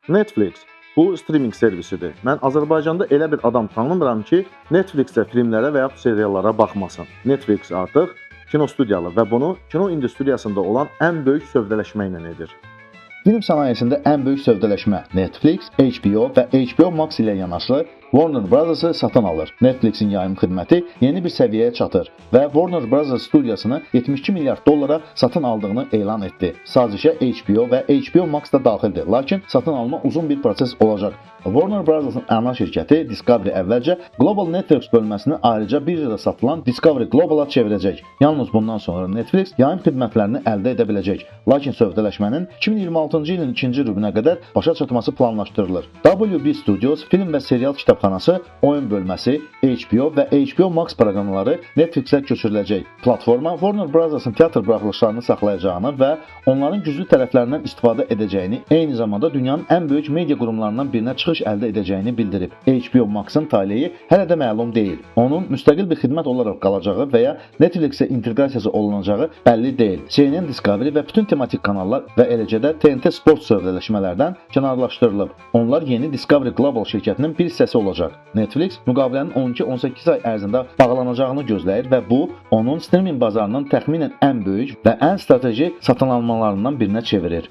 Netflix bu streaming servisidir. Mən Azərbaycanda elə bir adam tanımıram ki, Netflixdə filmlərə və ya seriallara baxmasın. Netflix artıq kinostudiyalı və bunu kino industriyasında olan ən böyük sövdələşmə ilə edir. Film sənayesində ən böyük sövdələşmə Netflix, HBO və HBO Max ilə yanaşı Warner Bros.'ı satın alır. Netflix'in yayım xidməti yeni bir səviyyəyə çatır və Warner Bros. Studiyasını 72 milyard dollara satın aldığını elan etdi. Sazişə HBO və HBO Max da daxildir, lakin satın alma uzun bir proses olacaq. Warner Bros.'ın ana şirkəti Discovery əvvəlcə Global Networks bölməsini ayrıca birjada satılan Discovery Global-a çevirəcək. Yalnız bundan sonra Netflix yayım xidmətlərini əldə edə biləcək. Lakin sövdələşmənin 2026-cı ilin 2-ci rübünə qədər başa çatması planlaşdırılır. WB Studios film və serial kitabxanası, oyun bölməsi, HBO və HBO Max proqramları Netflix-ə köçürüləcək. Platforma Warner Bros.'ın teatr buraxılışlarını saxlayacağını və onların güclü tərəflərindən istifadə edəcəyini, eyni zamanda dünyanın ən böyük media qurumlarından birinə çıxış əldə edəcəyini bildirib. HBO Max-ın taleyi hələ də məlum deyil. Onun müstəqil bir xidmət olaraq qalacağı və ya Netflix-ə inteqrasiyası olunacağı bəlli deyil. CNN Discovery və bütün tematik kanallar və eləcə də TNT Sport sövdələşmələrdən kənarlaşdırılıb. Onlar yeni Discovery Global şirkətinin bir hissəsi olacaq. Netflix müqavilənin 12-18 ay ərzində bağlanacağını gözləyir və bu onun streaming bazarının təxminən ən böyük və ən strateji satın almalarından birinə çevirir.